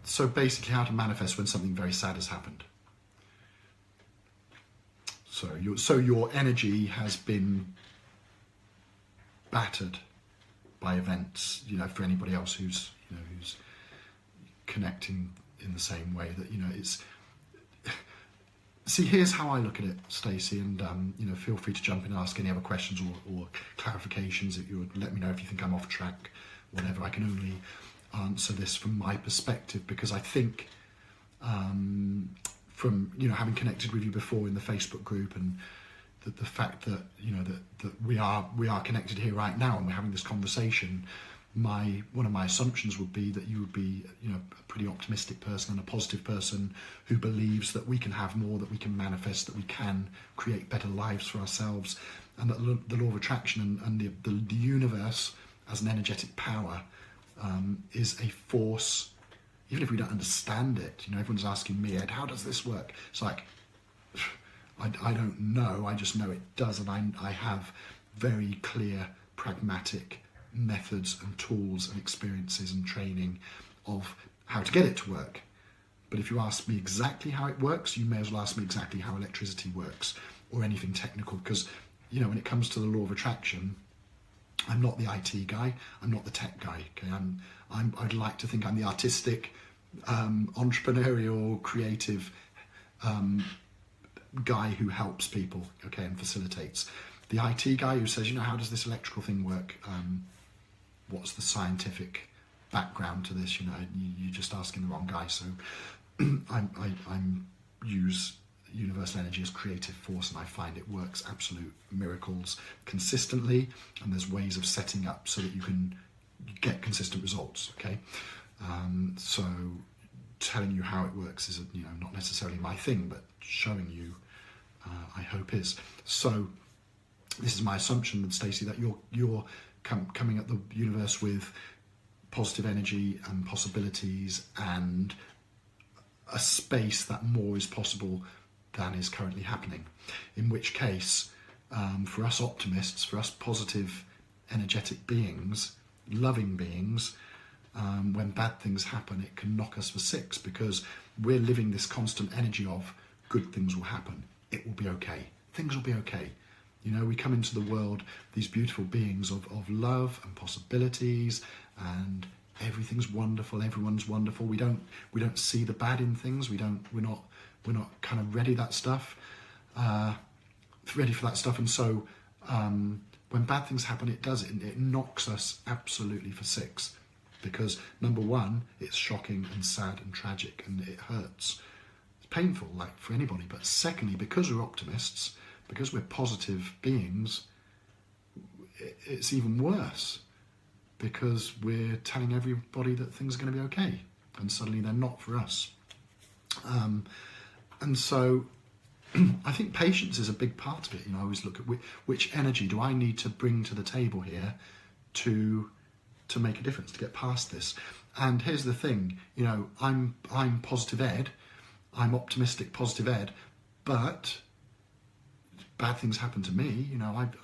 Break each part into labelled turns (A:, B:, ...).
A: So basically, how to manifest when something very sad has happened. So your energy has been battered by events. You know, for anybody else who's connecting in the same way, that it's. See, here's how I look at it, Stacey, and feel free to jump in and ask any other questions or clarifications. If you would let me know if you think I'm off track, whatever. I can only answer this from my perspective, because I think from having connected with you before in the Facebook group, and the fact that that we are connected here right now and we're having this conversation, one of my assumptions would be that you would be a pretty optimistic person and a positive person who believes that we can have more, that we can manifest, that we can create better lives for ourselves, and that the law of attraction and the universe as an energetic power is a force. Even if we don't understand it, everyone's asking me, Ed, how does this work? It's like, I don't know, I just know it does, and I have very clear, pragmatic methods and tools and experiences and training of how to get it to work. But if you ask me exactly how it works, you may as well ask me exactly how electricity works, or anything technical, because when it comes to the law of attraction, I'm not the IT guy, I'm not the tech guy. Okay, I'd like to think I'm the artistic, entrepreneurial, creative guy who helps people, okay, and facilitates. The IT guy who says, how does this electrical thing work? What's the scientific background to this? You're just asking the wrong guy. So I use universal energy as creative force, and I find it works absolute miracles consistently, and there's ways of setting up so that you can get consistent results. Okay, so telling you how it works is not necessarily my thing, but showing you I hope is. So this is my assumption, Stacey, that you're coming at the universe with positive energy and possibilities and a space that more is possible than is currently happening. In which case, for us optimists, for us positive, energetic beings, loving beings, when bad things happen, it can knock us for six, because we're living this constant energy of good things will happen. It will be okay. Things will be okay. We come into the world, these beautiful beings of love and possibilities, and everything's wonderful. Everyone's wonderful. We don't see the bad in things. We're not kind of ready for that stuff. And so when bad things happen, it knocks us absolutely for six, because number one, it's shocking and sad and tragic, and it hurts. It's painful, like for anybody. But secondly, because we're optimists, because we're positive beings, it's even worse, because we're telling everybody that things are going to be okay, and suddenly they're not for us. And so I think patience is a big part of it. I always look at which energy do I need to bring to the table here to make a difference, to get past this. And here's the thing, I'm positive Ed, I'm optimistic positive Ed, but bad things happen to me.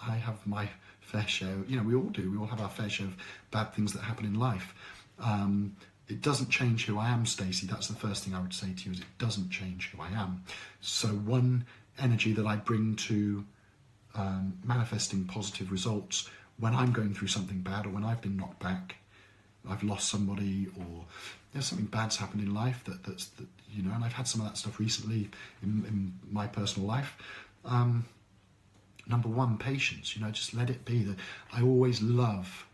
A: I have my fair share. We all do. We all have our fair share of bad things that happen in life. It doesn't change who I am, Stacey. That's the first thing I would say to you, is it doesn't change who I am. So one energy that I bring to manifesting positive results when I'm going through something bad, or when I've been knocked back, I've lost somebody, or there's something bad's happened in life that's and I've had some of that stuff recently in my personal life. Number one, patience. Just let it be. That I always love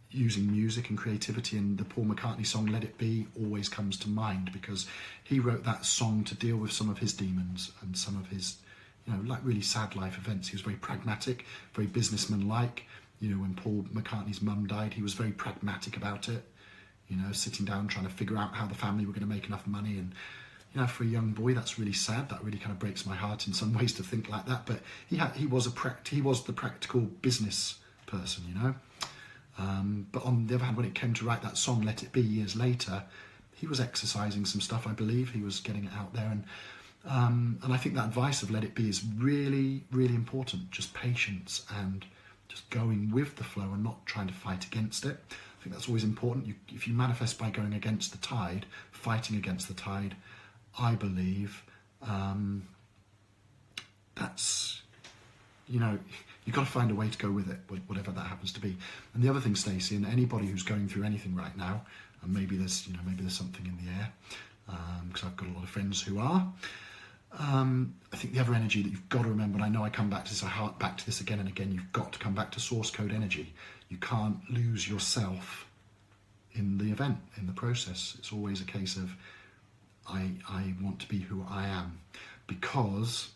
A: using music and creativity, and the Paul McCartney song "Let It Be" always comes to mind, because he wrote that song to deal with some of his demons and some of his like really sad life events. He was very pragmatic, very businessman-like. When Paul McCartney's mum died, he was very pragmatic about it, sitting down trying to figure out how the family were going to make enough money. And for a young boy, that's really sad. That really kind of breaks my heart in some ways to think like that. But he was the practical business person, But on the other hand, when it came to write that song "Let It Be" years later, he was exercising some stuff. I believe he was getting it out there, and I think that advice of "Let It Be" is really, really important. Just patience and just going with the flow and not trying to fight against it. I think that's always important. If you manifest by going against the tide, fighting against the tide, I believe that's, you know, you've got to find a way to go with it, whatever that happens to be. And the other thing, Stacey, and anybody who's going through anything right now, and maybe there's something in the air, because I've got a lot of friends who are. I think the other energy that you've got to remember, and I know I come back to this, I hark back to this again and again, you've got to come back to source code energy. You can't lose yourself in the event, in the process. It's always a case of, I want to be who I am, because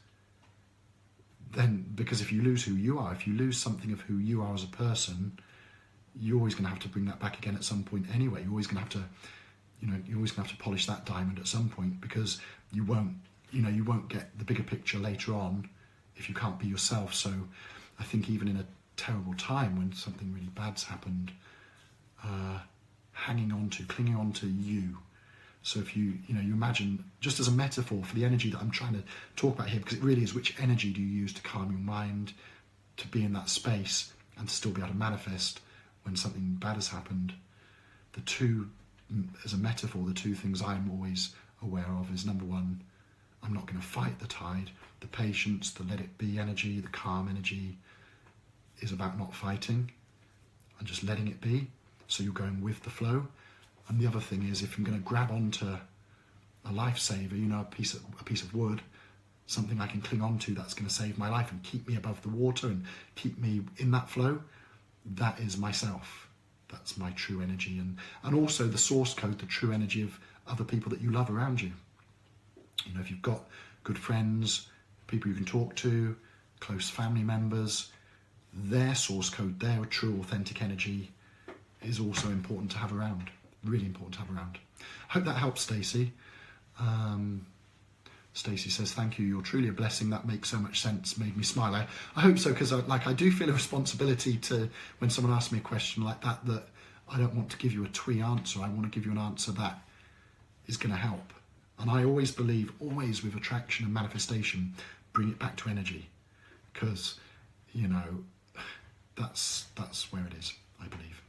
A: if you lose who you are, if you lose something of who you are as a person, you're always going to have to bring that back again at some point anyway. You're always going to have to, you're always going to have to polish that diamond at some point, because you won't get the bigger picture later on if you can't be yourself. So I think even in a terrible time when something really bad's happened, clinging on to you. So if you imagine, just as a metaphor for the energy that I'm trying to talk about here, because it really is, which energy do you use to calm your mind, to be in that space and to still be able to manifest when something bad has happened? The two, as a metaphor, the two things I'm always aware of is, number one, I'm not going to fight the tide. The patience, the let it be energy, the calm energy is about not fighting and just letting it be. So you're going with the flow. And the other thing is, if I'm going to grab onto a lifesaver, a piece of wood, something I can cling on to that's going to save my life and keep me above the water and keep me in that flow, that is myself. That's my true energy. And also the source code, the true energy of other people that you love around you. If you've got good friends, people you can talk to, close family members, their source code, their true authentic energy is also important to have around. Really important to have around. I hope that helps, Stacey. Stacey says, thank you, you're truly a blessing. That makes so much sense, made me smile. I hope so, because I do feel a responsibility to, when someone asks me a question like that I don't want to give you a twee answer. I want to give you an answer that is going to help. And I always believe, always with attraction and manifestation, bring it back to energy, because, that's where it is, I believe.